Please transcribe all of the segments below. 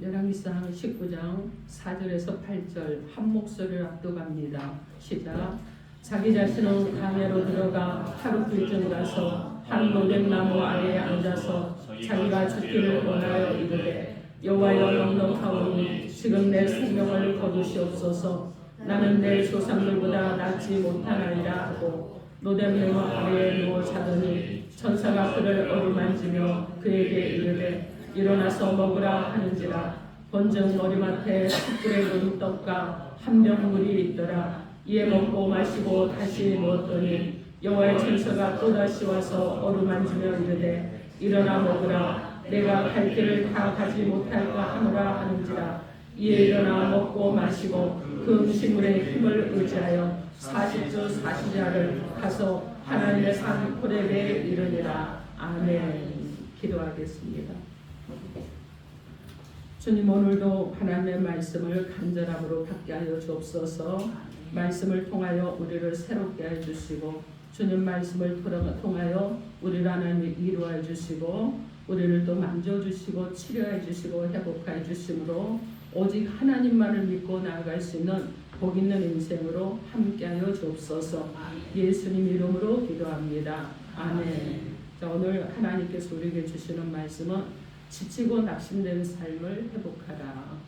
열왕기상 19장 4절에서 8절 한 목소리를 압도갑니다. 시작. 자기 자신은 강야로 들어가 하루 길쯤 가서 한 노뎀나무 아래에 앉아서 자기가 죽기를 원하여 이르되 여호와여 넉넉하오니 지금 내 생명을 거두시옵소서. 나는 내 조상들보다 낫지 못하나이다 하고 노뎀나무 아래에 누워 자더니 천사가 그를 어루만지며 그에게 이르되 일어나서 먹으라 하는지라. 본즉 머리맡에 숯불에 구운 떡과 한 병 물이 있더라. 이에 먹고 마시고 다시 누웠더니 여호와의 천사가 또다시 와서 어루만지며 이르되 일어나 먹으라. 내가 갈 길을 다 가지 못할까 하노라 하는지라. 이에 일어나 먹고 마시고 그 음식물의 힘을 의지하여 40주 40야를 가서 하나님의 산 호렙에 이르니라. 아멘. 기도하겠습니다. 주님, 오늘도 하나님의 말씀을 간절함으로 받게 하여 주옵소서. 말씀을 통하여 우리를 새롭게 해주시고 주님 말씀을 통하여 우리를 하나님 이루어 주시고 우리를 또 만져주시고 치료해 주시고 회복해 주심으로 오직 하나님만을 믿고 나아갈 수 있는 복 있는 인생으로 함께하여 주옵소서. 예수님 이름으로 기도합니다. 아멘. 자, 오늘 하나님께서 우리에게 주시는 말씀은 지치고 낙심된 삶을 회복하라.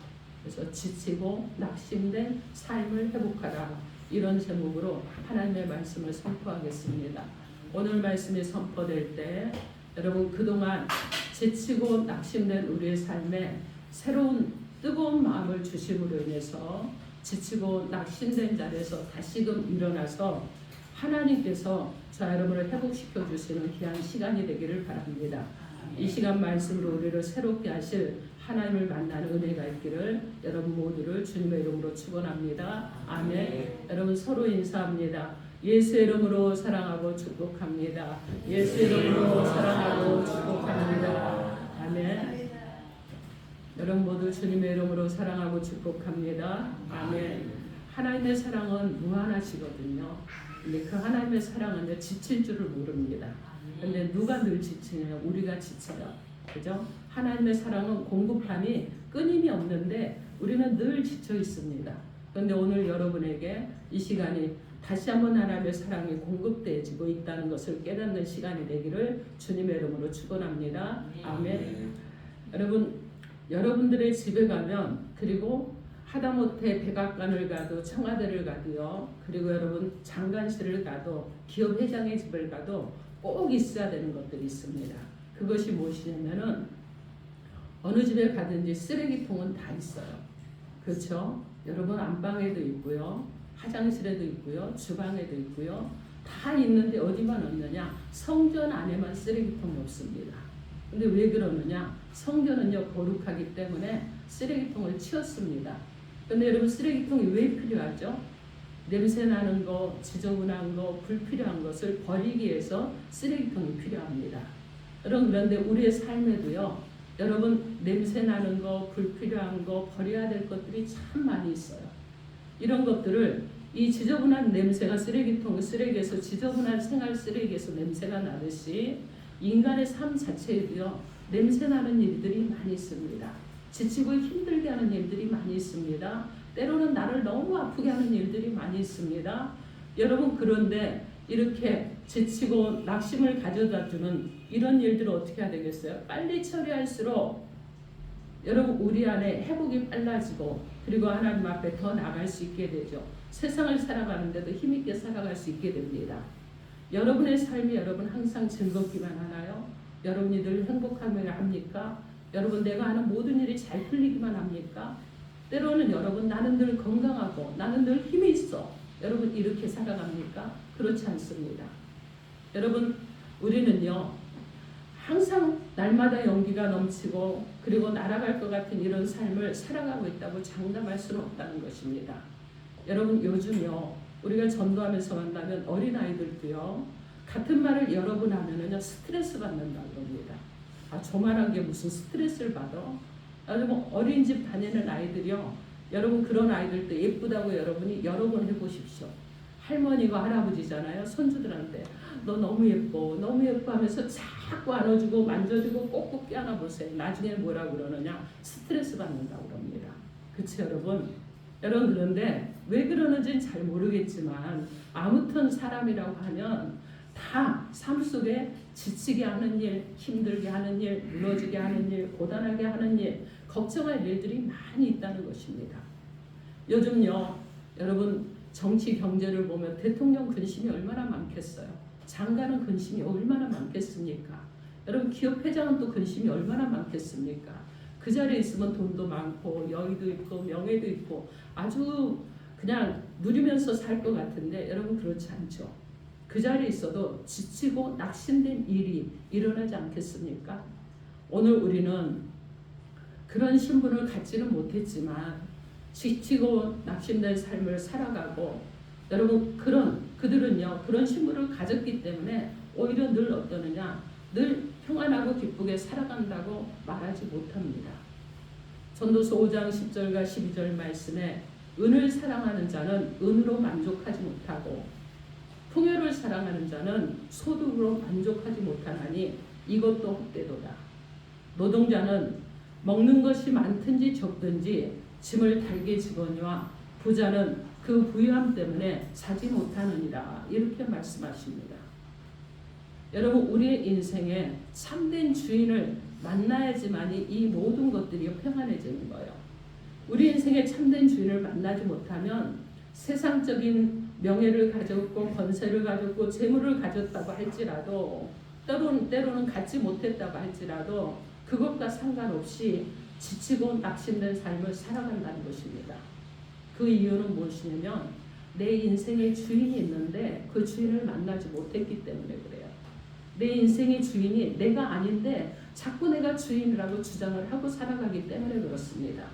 그래서 지치고 낙심된 삶을 회복하라. 이런 제목으로 하나님의 말씀을 선포하겠습니다. 오늘 말씀이 선포될 때 여러분 그동안 지치고 낙심된 우리의 삶에 새로운 뜨거운 마음을 주심으로 인해서 지치고 낙심된 자리에서 다시금 일어나서 하나님께서 저 여러분을 회복시켜 주시는 귀한 시간이 되기를 바랍니다. 이 시간 말씀으로 우리를 새롭게 하실 하나님을 만나는 은혜가 있기를 여러분 모두를 주님의 이름으로 축원합니다. 아멘. 여러분 서로 인사합니다. 예수 이름으로 사랑하고 축복합니다. 예수 이름으로 사랑하고 축복합니다. 아멘. 여러분 모두 주님의 이름으로 사랑하고 축복합니다. 아멘. 하나님의 사랑은 무한하시거든요. 근데 그 하나님의 사랑은 지칠 줄을 모릅니다. 근데 누가 늘 지치냐? 우리가 지쳐요. 그죠? 하나님의 사랑은 공급함이 끊임이 없는데 우리는 늘 지쳐 있습니다. 그런데 오늘 여러분에게 이 시간이 다시 한번 하나님의 사랑이 공급되어지고 있다는 것을 깨닫는 시간이 되기를 주님의 이름으로 축원합니다. 아멘. 여러분, 여러분들의 집에 가면 그리고 하다못해 백악관을 가도 청와대를 가도요. 그리고 여러분 장관실을 가도 기업 회장의 집을 가도 꼭 있어야 되는 것들이 있습니다. 그것이 무엇이냐면은 어느 집에 가든지 쓰레기통은 다 있어요. 그렇죠? 여러분 안방에도 있고요. 화장실에도 있고요. 주방에도 있고요. 다 있는데 어디만 없느냐? 성전 안에만 쓰레기통이 없습니다. 근데 왜 그러느냐? 성전은요 거룩하기 때문에 쓰레기통을 치웠습니다. 근데 여러분 쓰레기통이 왜 필요하죠? 냄새 나는 거, 지저분한 거, 불필요한 것을 버리기 위해서 쓰레기통이 필요합니다. 여러분 그런데 우리의 삶에도요. 여러분 냄새 나는 거, 불필요한 거, 버려야 될 것들이 참 많이 있어요. 이런 것들을 이 지저분한 냄새가 쓰레기에서 지저분한 생활 쓰레기에서 냄새가 나듯이 인간의 삶 자체에도요. 냄새 나는 일들이 많이 있습니다. 지치고 힘들게 하는 일들이 많이 있습니다. 때로는 나를 너무 아프게 하는 일들이 많이 있습니다. 여러분 그런데 이렇게 지치고 낙심을 가져다주는 이런 일들을 어떻게 해야 되겠어요? 빨리 처리할수록 여러분 우리 안에 회복이 빨라지고 그리고 하나님 앞에 더 나아갈 수 있게 되죠. 세상을 살아가는데도 힘있게 살아갈 수 있게 됩니다. 여러분의 삶이 여러분 항상 즐겁기만 하나요? 여러분이 늘 행복하면 합니까? 여러분 내가 하는 모든 일이 잘 풀리기만 합니까? 때로는 여러분 나는 늘 건강하고 나는 늘 힘이 있어. 여러분 이렇게 살아갑니까? 그렇지 않습니다. 여러분 우리는요. 항상 날마다 용기가 넘치고 그리고 날아갈 것 같은 이런 삶을 살아가고 있다고 장담할 수는 없다는 것입니다. 여러분 요즘요. 우리가 전도하면서 만나면 어린아이들도요. 같은 말을 여러 번 하면은요. 스트레스 받는다고 합니다. 아, 저만한 게 무슨 스트레스를 받아? 여러분 어린이집 다니는 아이들이요. 여러분 그런 아이들도 예쁘다고 여러분이 여러 번 해보십시오. 할머니가 할아버지잖아요. 손주들한테 너 너무 예뻐 너무 예뻐 하면서 잘 자꾸 안아주고 만져주고 꼭꼭 껴안아보세요. 나중에 뭐라고 그러느냐? 스트레스 받는다고 그럽니다. 그치 여러분? 여러분 그런데 왜 그러는지는 잘 모르겠지만 아무튼 사람이라고 하면 다 삶 속에 지치게 하는 일, 힘들게 하는 일, 무너지게 하는 일, 고단하게 하는 일, 걱정할 일들이 많이 있다는 것입니다. 요즘요 여러분 정치 경제를 보면 대통령 근심이 얼마나 많겠어요. 장관은 근심이 얼마나 많겠습니까? 여러분 기업 회장은 또 근심이 얼마나 많겠습니까? 그 자리에 있으면 돈도 많고 여유도 있고 명예도 있고 아주 그냥 누리면서 살 것 같은데 여러분 그렇지 않죠. 그 자리에 있어도 지치고 낙심된 일이 일어나지 않겠습니까? 오늘 우리는 그런 신분을 갖지는 못했지만 지치고 낙심된 삶을 살아가고 여러분 그들은요 그런 신분을 가졌기 때문에 오히려 늘 어떠느냐 늘 평안하고 기쁘게 살아간다고 말하지 못합니다. 전도서 5장 10절과 12절 말씀에 은을 사랑하는 자는 은으로 만족하지 못하고 풍요를 사랑하는 자는 소득으로 만족하지 못하나니 이것도 헛되도다. 노동자는 먹는 것이 많든지 적든지 짐을 달게 지거니와 부자는 그 부유함 때문에 자지 못하느니라. 이렇게 말씀하십니다. 여러분 우리의 인생에 참된 주인을 만나야지만이 이 모든 것들이 평안해지는 거예요. 우리 인생에 참된 주인을 만나지 못하면 세상적인 명예를 가졌고 권세를 가졌고 재물을 가졌다고 할지라도 때로는 갖지 못했다고 할지라도 그것과 상관없이 지치고 낙심된 삶을 살아간다는 것입니다. 그 이유는 무엇이냐면 내 인생의 주인이 있는데 그 주인을 만나지 못했기 때문에 그래요. 내 인생의 주인이 내가 아닌데 자꾸 내가 주인이라고 주장을 하고 살아가기 때문에 그렇습니다.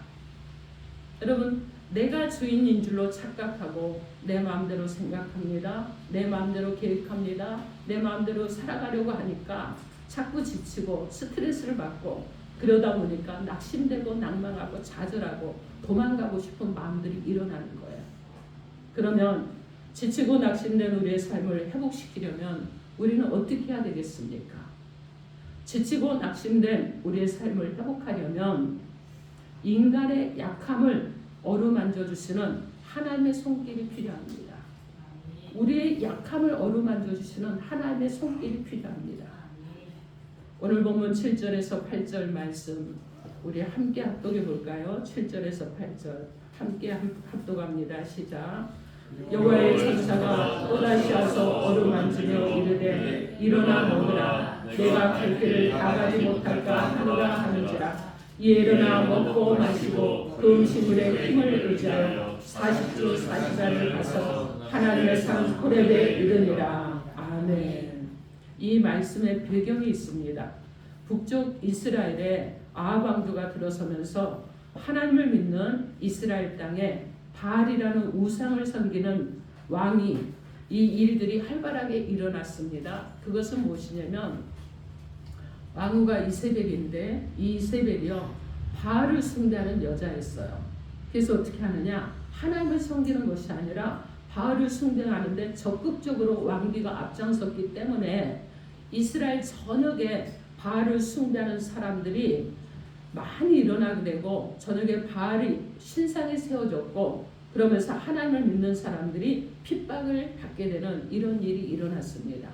여러분 내가 주인인 줄로 착각하고 내 마음대로 생각합니다. 내 마음대로 계획합니다. 내 마음대로 살아가려고 하니까 자꾸 지치고 스트레스를 받고 그러다 보니까 낙심되고 낭망하고 좌절하고 도망가고 싶은 마음들이 일어나는 거예요. 그러면 지치고 낙심된 우리의 삶을 회복시키려면 우리는 어떻게 해야 되겠습니까? 지치고 낙심된 우리의 삶을 회복하려면 인간의 약함을 어루만져 주시는 하나님의 손길이 필요합니다. 우리의 약함을 어루만져 주시는 하나님의 손길이 필요합니다. 오늘 본문 7절에서 8절 말씀 우리 함께 합독해 볼까요? 7절에서 8절 함께 합독합니다. 시작. 여호와의 천사가 또다시 와서 어루만지며 이르되 일어나 먹으라. 내가 갈 길을 다 가지 못할까 하노라 하는지라. 이에 일어나 먹고 마시고 그 음식물에 힘을 의지하여 40주 40일을 가서 하나님의 산 호렙에 이르니라. 아멘. 이 말씀의 배경이 있습니다. 북쪽 이스라엘에 아합 왕조가 들어서면서 하나님을 믿는 이스라엘 땅에 바알이라는 우상을 섬기는 왕이 이 일들이 활발하게 일어났습니다. 그것은 무엇이냐면 왕후가 이세벨인데 이 이세벨이요 바알을 숭배하는 여자였어요. 그래서 어떻게 하느냐 하나님을 섬기는 것이 아니라 바알을 숭배하는데 적극적으로 왕비가 앞장섰기 때문에 이스라엘 전역에 바알을 숭배하는 사람들이 많이 일어나게 되고 저녁에 바알이 신상이 세워졌고 그러면서 하나님을 믿는 사람들이 핍박을 받게 되는 이런 일이 일어났습니다.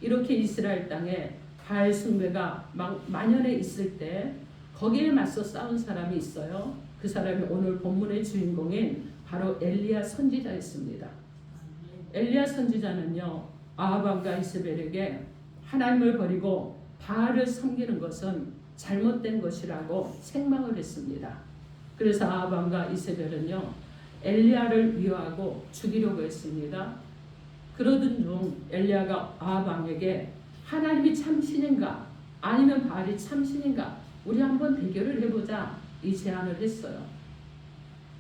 이렇게 이스라엘 땅에 바알 숭배가 만연해 있을 때 거기에 맞서 싸운 사람이 있어요. 그 사람이 오늘 본문의 주인공인 바로 엘리야 선지자였습니다. 엘리야 선지자는요 아합 왕과 이세벨에게 하나님을 버리고 바알을 섬기는 것은 잘못된 것이라고 책망을 했습니다. 그래서 아합 왕과 이세벨은요 엘리야를 미워하고 죽이려고 했습니다. 그러던 중 엘리야가 아합 왕에게 하나님이 참신인가 아니면 바알이 참신인가 우리 한번 대결을 해보자 이 제안을 했어요.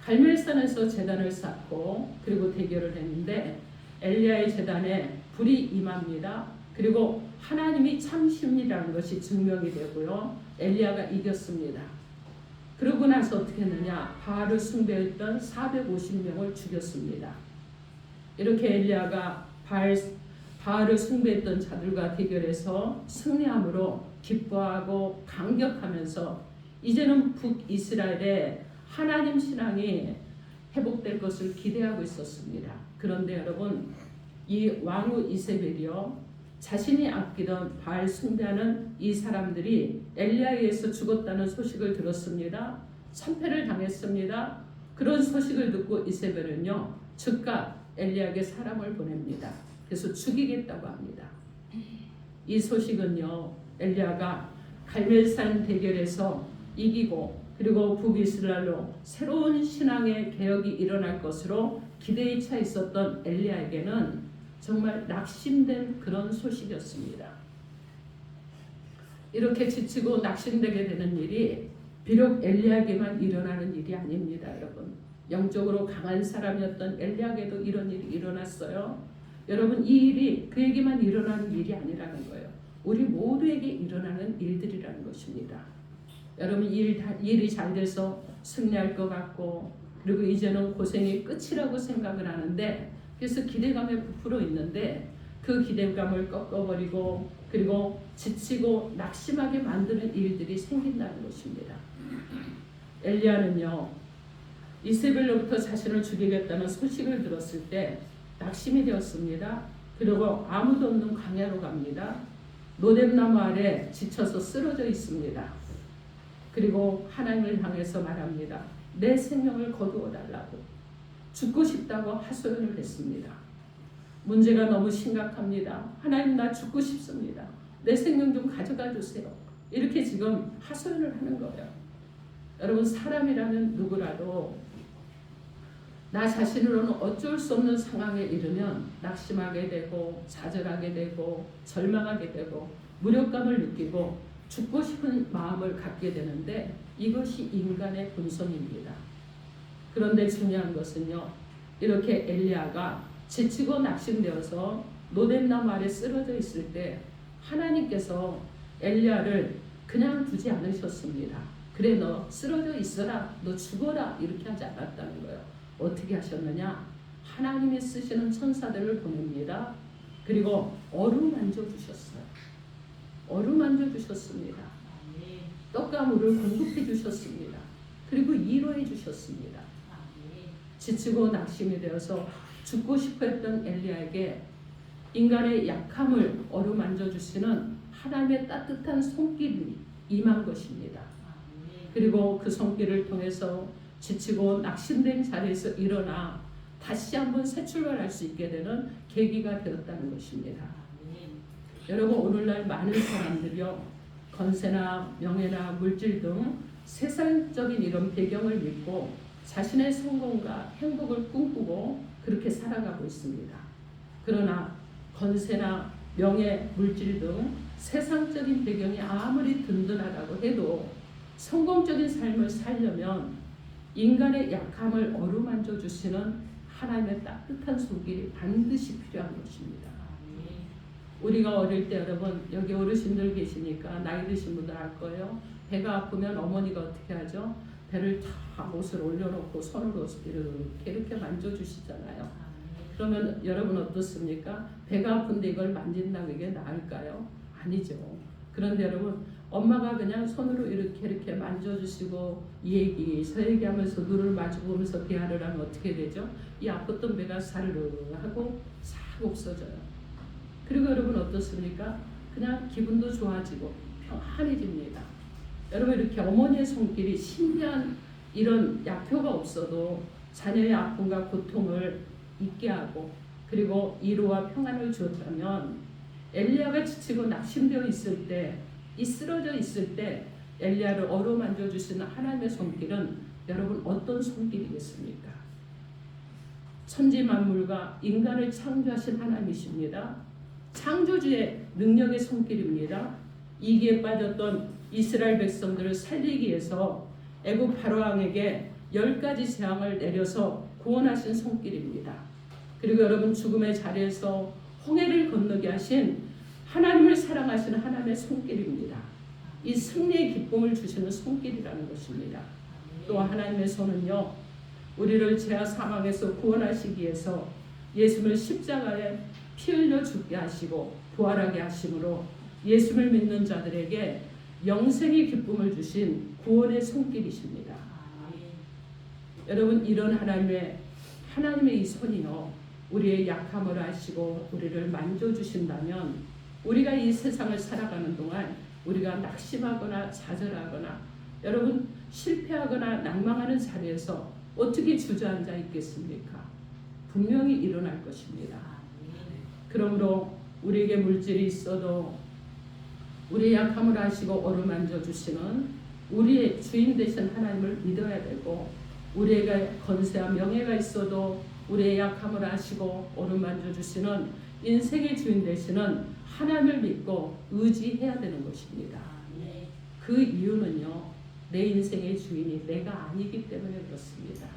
갈멜산에서 제단을 쌓고 그리고 대결을 했는데 엘리야의 제단에 불이 임합니다. 그리고 하나님이 참신이라는 것이 증명이 되고요. 엘리야가 이겼습니다. 그러고 나서 어떻게 했느냐 바알을 숭배했던 450명을 죽였습니다. 이렇게 엘리야가 바알 바알을 숭배했던 자들과 대결해서 승리함으로 기뻐하고 감격하면서 이제는 북이스라엘의 하나님 신앙이 회복될 것을 기대하고 있었습니다. 그런데 여러분, 이 왕후 이세벨이요, 자신이 아끼던 바알 숭배하는 이 사람들이 엘리야에 의해서 죽었다는 소식을 들었습니다. 참패를 당했습니다. 그런 소식을 듣고 이세벨은요, 즉각 엘리야에게 사람을 보냅니다. 그래서 죽이겠다고 합니다. 이 소식은요, 엘리야가 갈멜산 대결에서 이기고 그리고 북이스라엘로 새로운 신앙의 개혁이 일어날 것으로 기대에 차 있었던 엘리야에게는 정말 낙심된 그런 소식이었습니다. 이렇게 지치고 낙심되게 되는 일이 비록 엘리야에게만 일어나는 일이 아닙니다, 여러분. 영적으로 강한 사람이었던 엘리야에게도 이런 일이 일어났어요. 여러분, 이 일이 그에게만 일어나는 일이 아니라는 거예요. 우리 모두에게 일어나는 일들이라는 것입니다. 여러분, 일이 잘 돼서 승리할 것 같고 그리고 이제는 고생이 끝이라고 생각을 하는데, 그래서 기대감에 부풀어 있는데 그 기대감을 꺾어버리고 그리고 지치고 낙심하게 만드는 일들이 생긴다는 것입니다. 엘리야는요, 이세벨로부터 자신을 죽이겠다는 소식을 들었을 때 낙심이 되었습니다. 그리고 아무도 없는 광야로 갑니다. 노뎀나무 아래 지쳐서 쓰러져 있습니다. 그리고 하나님을 향해서 말합니다. 내 생명을 거두어 달라고, 죽고 싶다고 하소연을 했습니다. 문제가 너무 심각합니다. 하나님, 나 죽고 싶습니다. 내 생명 좀 가져가 주세요. 이렇게 지금 하소연을 하는 거예요. 여러분, 사람이라면 누구라도 나 자신으로는 어쩔 수 없는 상황에 이르면 낙심하게 되고 좌절하게 되고 절망하게 되고 무력감을 느끼고 죽고 싶은 마음을 갖게 되는데, 이것이 인간의 본성입니다. 그런데 중요한 것은요, 이렇게 엘리야가 지치고 낙심되어서 노뎀나무 아래 쓰러져 있을 때 하나님께서 엘리야를 그냥 두지 않으셨습니다. 그래, 너 쓰러져 있어라, 너 죽어라, 이렇게 하지 않았다는 거예요. 어떻게 하셨느냐? 하나님이 쓰시는 천사들을 보냅니다. 그리고 어루만져 주셨어요. 어루만져 주셨습니다. 떡과 물을 공급해 주셨습니다. 그리고 위로해 주셨습니다. 지치고 낙심이 되어서 죽고 싶어 했던 엘리야에게 인간의 약함을 어루만져 주시는 하나님의 따뜻한 손길이 임한 것입니다. 그리고 그 손길을 통해서 지치고 낙심된 자리에서 일어나 다시 한번 새 출발할 수 있게 되는 계기가 되었다는 것입니다. 여러분, 오늘날 많은 사람들이요, 건세나 명예나 물질 등 세상적인 이런 배경을 믿고 자신의 성공과 행복을 꿈꾸고 그렇게 살아가고 있습니다. 그러나 건세나 명예, 물질 등 세상적인 배경이 아무리 든든하다고 해도 성공적인 삶을 살려면 인간의 약함을 어루만져 주시는 하나님의 따뜻한 손길이 반드시 필요한 것입니다. 우리가 어릴 때, 여러분, 여기 어르신들 계시니까 나이 드신 분들 알 거예요. 배가 아프면 어머니가 어떻게 하죠? 배를 다 옷을 올려놓고 손으로 이렇게 만져주시잖아요. 그러면 여러분 어떻습니까? 배가 아픈데 이걸 만진다고 이게 나을까요? 아니죠. 그런데 여러분, 엄마가 그냥 손으로 이렇게 만져주시고 이 얘기 저 얘기하면서 눈을 마주보면서 대화를 하면 어떻게 되죠? 이 아팠던 배가 사르르 하고 싹 없어져요. 그리고 여러분 어떻습니까? 그냥 기분도 좋아지고 평안해집니다. 여러분, 이렇게 어머니의 손길이 신비한 이런 약효가 없어도 자녀의 아픔과 고통을 잊게 하고 그리고 위로와 평안을 주었다면, 엘리야가 지치고 낙심되어 있을 때, 이 쓰러져 있을 때 엘리야를 어루만져 주시는 하나님의 손길은 여러분 어떤 손길이겠습니까? 천지 만물과 인간을 창조하신 하나님이십니다. 창조주의 능력의 손길입니다. 이기에 빠졌던 이스라엘 백성들을 살리기 위해서 애굽 바로왕에게 10가지 재앙을 내려서 구원하신 손길입니다. 그리고 여러분, 죽음의 자리에서 홍해를 건너게 하신 하나님을 사랑하시는 하나님의 손길입니다. 이 승리의 기쁨을 주시는 손길이라는 것입니다. 또 하나님의 손은요, 우리를 죄와 사망에서 구원하시기 위해서 예수를 십자가에 피 흘려 죽게 하시고 부활하게 하심으로 예수를 믿는 자들에게 영생의 기쁨을 주신 구원의 손길이십니다. 여러분, 이런 하나님의 이 손이요, 우리의 약함을 아시고 우리를 만져주신다면 우리가 이 세상을 살아가는 동안 우리가 낙심하거나 좌절하거나 여러분 실패하거나 낭망하는 자리에서 어떻게 주저앉아 있겠습니까? 분명히 일어날 것입니다. 그러므로 우리에게 물질이 있어도 우리의 약함을 아시고 어루만져 주시는 우리의 주인 되신 하나님을 믿어야 되고, 우리에게 건세와 명예가 있어도 우리의 약함을 아시고 어루만져 주시는 인생의 주인 되시는 하나님을 믿고 의지해야 되는 것입니다. 그 이유는요, 내 인생의 주인이 내가 아니기 때문에 그렇습니다.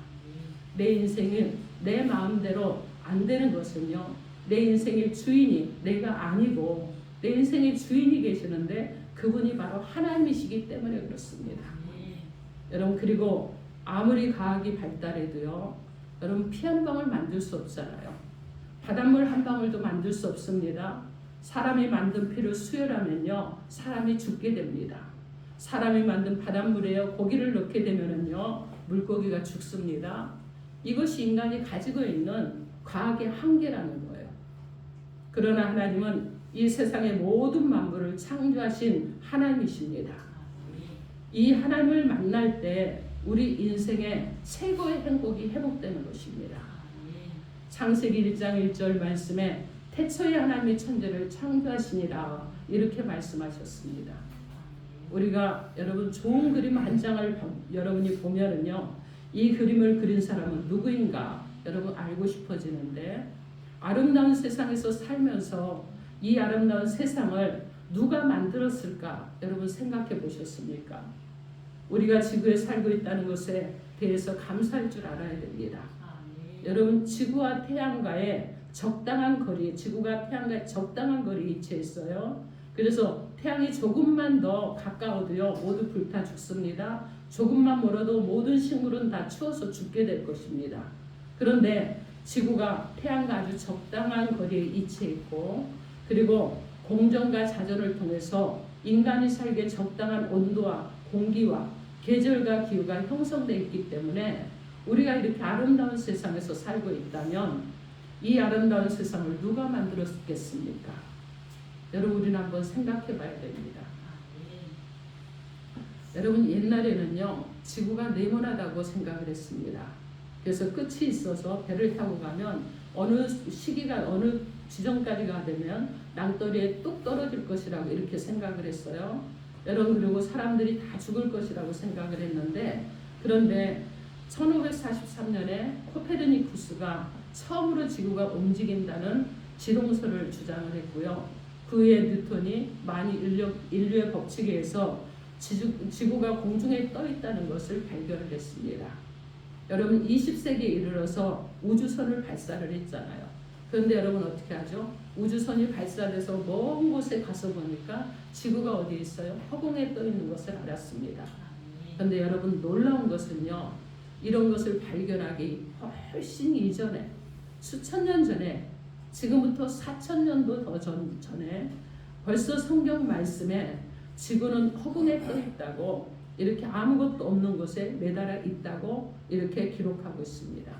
내 인생은 내 마음대로 안 되는 것은요, 내 인생의 주인이 내가 아니고 내 인생의 주인이 계시는데 그분이 바로 하나님이시기 때문에 그렇습니다. 여러분, 그리고 아무리 과학이 발달해도요, 여러분 피 한 방울 만들 수 없잖아요. 바닷물 한 방울도 만들 수 없습니다. 사람이 만든 피를 수혈하면요, 사람이 죽게 됩니다. 사람이 만든 바닷물에 고기를 넣게 되면은요, 물고기가 죽습니다. 이것이 인간이 가지고 있는 과학의 한계라는 거예요. 그러나 하나님은 이 세상의 모든 만물을 창조하신 하나님이십니다. 이 하나님을 만날 때 우리 인생의 최고의 행복이 회복되는 것입니다. 창세기 1장 1절 말씀에 태초에 하나님이 천지를 창조하시니라 이렇게 말씀하셨습니다. 우리가 여러분 좋은 그림 한 장을 여러분이 보면은요, 이 그림을 그린 사람은 누구인가 여러분 알고 싶어지는데, 아름다운 세상에서 살면서 이 아름다운 세상을 누가 만들었을까 여러분 생각해 보셨습니까? 우리가 지구에 살고 있다는 것에 대해서 감사할 줄 알아야 됩니다. 여러분, 지구와 태양과의 적당한 거리, 지구가 태양과의 적당한 거리에 위치해 있어요. 그래서 태양이 조금만 더 가까워도요, 모두 불타 죽습니다. 조금만 멀어도 모든 식물은 다 추워서 죽게 될 것입니다. 그런데 지구가 태양과 아주 적당한 거리에 위치해 있고, 그리고 공정과 자전을 통해서 인간이 살기에 적당한 온도와 공기와 계절과 기후가 형성되어 있기 때문에 우리가 이렇게 아름다운 세상에서 살고 있다면 이 아름다운 세상을 누가 만들었겠습니까? 여러분, 우리는 한번 생각해 봐야 됩니다. 여러분, 옛날에는요, 지구가 네모나다고 생각을 했습니다. 그래서 끝이 있어서 배를 타고 가면 어느 시기가 어느 지점까지가 되면 낭떠러리에 뚝 떨어질 것이라고 이렇게 생각을 했어요. 여러분, 그리고 사람들이 다 죽을 것이라고 생각을 했는데, 그런데 1543년에 코페르니쿠스가 처음으로 지구가 움직인다는 지동설을 주장을 했고요. 그 후에 뉴턴이 인류의 법칙에 의해서 지구가 공중에 떠 있다는 것을 발견을 했습니다. 여러분, 20세기에 이르러서 우주선을 발사를 했잖아요. 그런데 여러분 어떻게 하죠? 우주선이 발사돼서 먼 곳에 가서 보니까 지구가 어디에 있어요? 허공에 떠 있는 것을 알았습니다. 그런데 여러분, 놀라운 것은요, 이런 것을 발견하기 훨씬 이전에, 수천 년 전에, 지금부터 4,000년도 더 전에 벌써 성경 말씀에 지구는 허공에 떠 있다고, 이렇게 아무것도 없는 곳에 매달아 있다고 이렇게 기록하고 있습니다.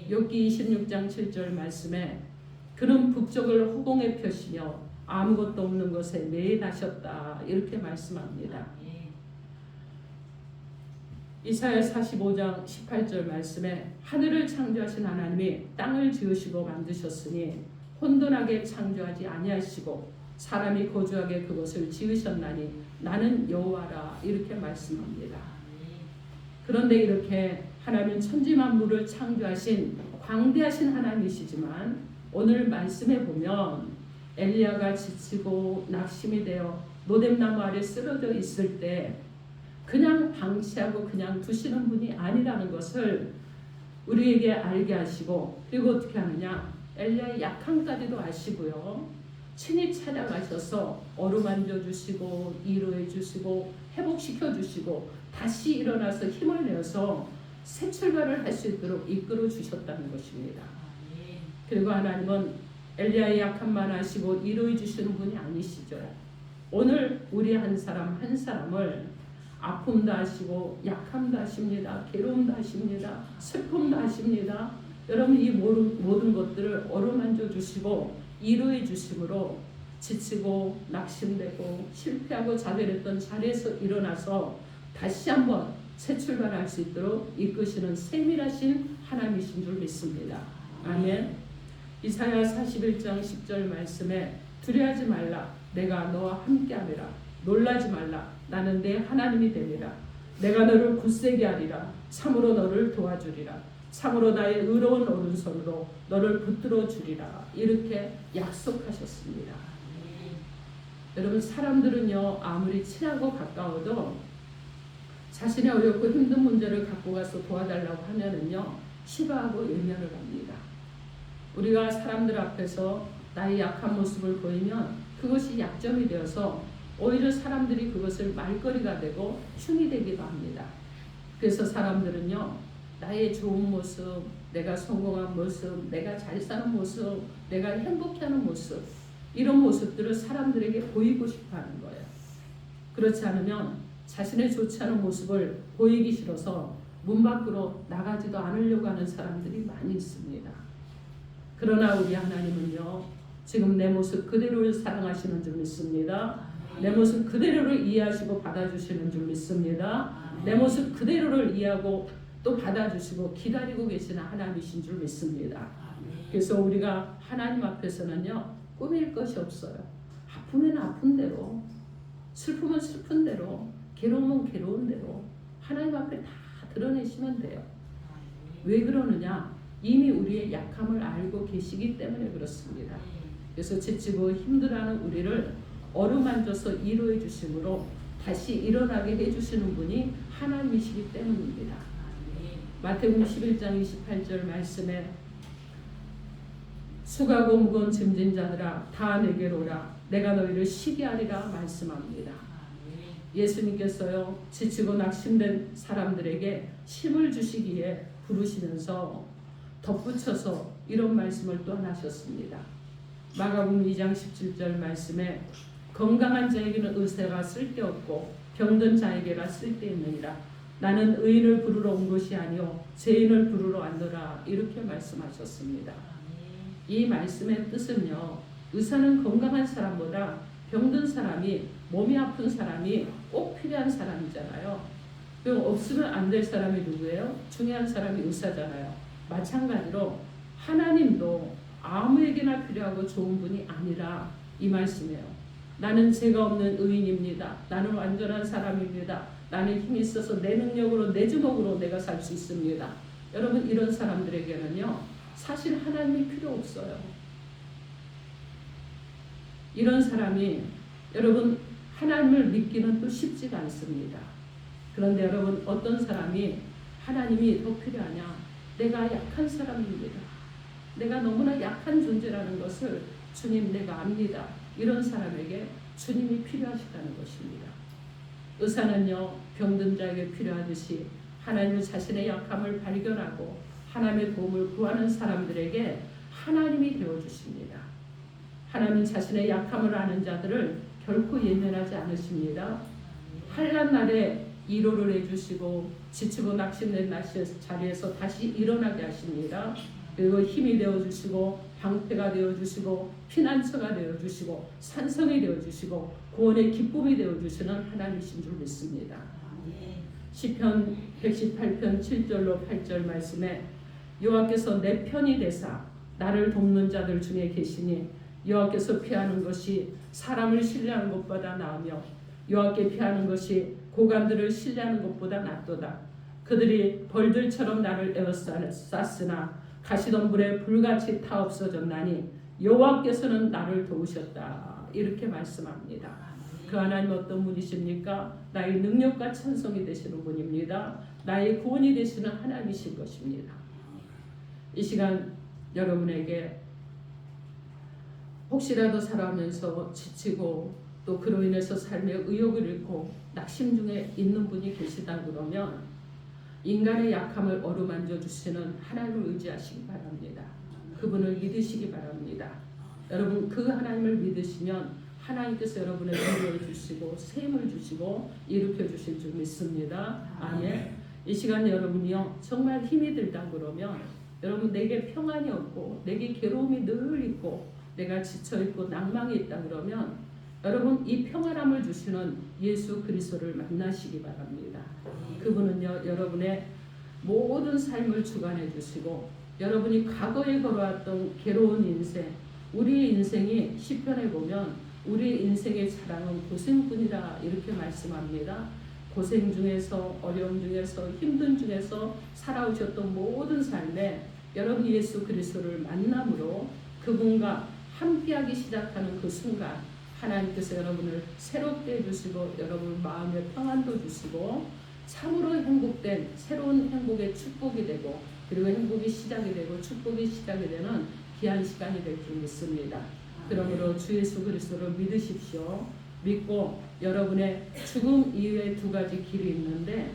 욥기 26장 7절 말씀에 그는 북쪽을 허공에 펴시며 아무것도 없는 곳에 매달으셨다 이렇게 말씀합니다. 이사야 45장 18절 말씀에 하늘을 창조하신 하나님이 땅을 지으시고 만드셨으니 혼돈하게 창조하지 아니하시고 사람이 거주하게 그것을 지으셨나니 나는 여호와라 이렇게 말씀합니다. 그런데 이렇게 하나님은 천지만물을 창조하신 광대하신 하나님이시지만 오늘 말씀에 보면 엘리야가 지치고 낙심이 되어 노뎀나무 아래 쓰러져 있을 때 그냥 방치하고 그냥 두시는 분이 아니라는 것을 우리에게 알게 하시고, 그리고 어떻게 하느냐, 엘리야의 약함까지도 아시고요, 친히 찾아가셔서 어루만져 주시고 위로해 주시고 회복시켜 주시고 다시 일어나서 힘을 내어서 새 출발을 할 수 있도록 이끌어 주셨다는 것입니다. 그리고 하나님은 엘리야의 약함만 아시고 이루어 주시는 분이 아니시죠. 오늘 우리 한 사람 한 사람을 아픔도 하시고 약함도 하십니다. 괴로움도 하십니다. 슬픔도 하십니다. 여러분 이 모든 것들을 어루만져 주시고 이루어 주심으로 지치고 낙심되고 실패하고 좌절했던 자리에서 일어나서 다시 한번 새 출발할 수 있도록 이끄시는 세밀하신 하나님이신 줄 믿습니다. 아멘. 이사야 41장 10절 말씀에 두려워하지 말라. 내가 너와 함께하리라. 놀라지 말라. 나는 내 하나님이 되리라. 내가 너를 굳세게 하리라. 참으로 너를 도와주리라. 참으로 나의 의로운 오른손으로 너를 붙들어 주리라. 이렇게 약속하셨습니다. 여러분 사람들은요 아무리 친하고 가까워도 자신의 어렵고 힘든 문제를 갖고 가서 도와달라고 하면은요 싫어하고 외면을 합니다. 우리가 사람들 앞에서 나의 약한 모습을 보이면 그것이 약점이 되어서 오히려 사람들이 그것을 말거리가 되고 흉이 되기도 합니다. 그래서 사람들은요 나의 좋은 모습, 내가 성공한 모습, 내가 잘 사는 모습, 내가 행복해하는 모습 이런 모습들을 사람들에게 보이고 싶어 하는 거예요. 그렇지 않으면 자신의 좋지 않은 모습을 보이기 싫어서 문 밖으로 나가지도 않으려고 하는 사람들이 많이 있습니다. 그러나 우리 하나님은요 지금 내 모습 그대로를 사랑하시는 줄 믿습니다. 내 모습 그대로를 이해하시고 받아주시는 줄 믿습니다. 내 모습 그대로를 이해하고 또 받아주시고 기다리고 계시는 하나님이신 줄 믿습니다. 그래서 우리가 하나님 앞에서는요 꾸밀 것이 없어요. 아프면 아픈 대로, 슬프면 슬픈 대로, 괴로우면 괴로운 대로 하나님 앞에 다 드러내시면 돼요. 왜 그러느냐? 이미 우리의 약함을 알고 계시기 때문에 그렇습니다. 그래서 지치고 힘들어하는 우리를 어루만져서 이루어 주심으로 다시 일어나게 해주시는 분이 하나님이시기 때문입니다. 마태복음 11장 28절 말씀에 수고하고 무거운 짐진 자들아 다 내게로 오라 내가 너희를 쉬게 하리라 말씀합니다. 예수님께서요 지치고 낙심된 사람들에게 힘을 주시기에 부르시면서 덧붙여서 이런 말씀을 또 하셨습니다. 마가복음 2장 17절 말씀에 건강한 자에게는 의사가 쓸데없고 병든 자에게라 쓸데있느니라. 나는 의인을 부르러 온 것이 아니요 죄인을 부르러 왔노라. 이렇게 말씀하셨습니다. 이 말씀의 뜻은요 의사는 건강한 사람보다 병든 사람이 몸이 아픈 사람이 꼭 필요한 사람이잖아요. 그럼 없으면 안 될 사람이 누구예요? 중요한 사람이 의사잖아요. 마찬가지로 하나님도 아무에게나 필요하고 좋은 분이 아니라 이 말씀이에요. 나는 죄가 없는 의인입니다. 나는 완전한 사람입니다. 나는 힘이 있어서 내 능력으로 내 주먹으로 내가 살 수 있습니다. 여러분 이런 사람들에게는요 사실 하나님이 필요 없어요. 이런 사람이 여러분 하나님을 믿기는 또 쉽지가 않습니다. 그런데 여러분 어떤 사람이 하나님이 더 필요하냐? 내가 약한 사람입니다. 내가 너무나 약한 존재라는 것을 주님 내가 압니다. 이런 사람에게 주님이 필요하시다는 것입니다. 의사는요 병든 자에게 필요하듯이 하나님은 자신의 약함을 발견하고 하나님의 도움을 구하는 사람들에게 하나님이 되어주십니다. 하나님은 자신의 약함을 아는 자들을 결코 예면하지 않으십니다. 환난 날에 위로를 해주시고 지치고 낙심된 자리에서 다시 일어나게 하십니다. 그리고 힘이 되어주시고 방패가 되어주시고 피난처가 되어주시고 산성이 되어주시고 구원의 기쁨이 되어주시는 하나님이신 줄 믿습니다. 시편 118편 7절로 8절 말씀에 여호와께서 내 편이 되사 나를 돕는 자들 중에 계시니 여호와께서 피하는 것이 사람을 신뢰하는 것보다 나으며 여호와께 피하는 것이 고관들을 신뢰하는 것보다 낫도다. 그들이 벌들처럼 나를 에워쌌으나 가시덤불에 불같이 타 없어졌나니 여호와께서는 나를 도우셨다. 이렇게 말씀합니다. 그 하나님 어떤 분이십니까? 나의 능력과 찬송이 되시는 분입니다. 나의 구원이 되시는 하나님이신 것입니다. 이 시간 여러분에게 혹시라도 살아가면서 지치고 또 그로 인해서 삶의 의욕을 잃고 낙심 중에 있는 분이 계시다 그러면 인간의 약함을 어루만져 주시는 하나님을 의지하시기 바랍니다. 그분을 믿으시기 바랍니다. 여러분 그 하나님을 믿으시면 하나님께서 여러분의 위로해 주시고 샘을 주시고 일으켜 주실 줄 믿습니다. 아멘. 이 시간 여러분이요 정말 힘이 들다 그러면 여러분 내게 평안이 없고 내게 괴로움이 늘 있고 내가 지쳐 있고 낭망이 있다 그러면 여러분 이 평안함을 주시는 예수 그리스도를 만나시기 바랍니다. 그분은요 여러분의 모든 삶을 주관해 주시고 여러분이 과거에 걸어왔던 괴로운 인생, 우리 인생이 시편에 보면 우리 인생의 자랑은 고생뿐이다 이렇게 말씀합니다. 고생 중에서 어려움 중에서 힘든 중에서 살아오셨던 모든 삶에 여러분 예수 그리스도를 만남으로 그분과 함께하기 시작하는 그 순간 하나님께서 여러분을 새롭게 해주시고 여러분 마음의 평안도 주시고 참으로 행복된 새로운 행복의 축복이 되고 그리고 행복이 시작이 되고 축복이 시작이 되는 귀한 시간이 될 줄 믿습니다. 그러므로 주 예수 그리스도를 믿으십시오. 믿고 여러분의 죽음 이후에 두 가지 길이 있는데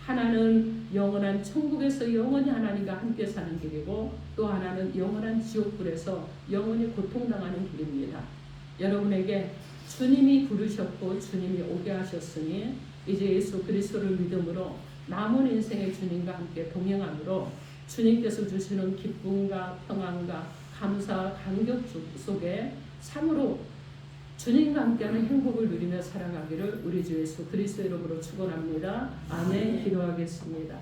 하나는 영원한 천국에서 영원히 하나님과 함께 사는 길이고 또 하나는 영원한 지옥불에서 영원히 고통당하는 길입니다. 여러분에게 주님이 부르셨고 주님이 오게 하셨으니 이제 예수 그리스도를 믿음으로 남은 인생의 주님과 함께 동행함으로 주님께서 주시는 기쁨과 평안과 감사와 감격 속에 참으로 주님과 함께하는 행복을 누리며 살아가기를 우리 주 예수 그리스도 이름으로 축원합니다. 아멘. 기도하겠습니다.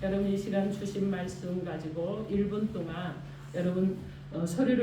여러분 이 시간 주신 말씀 가지고 1분 동안 여러분 소리를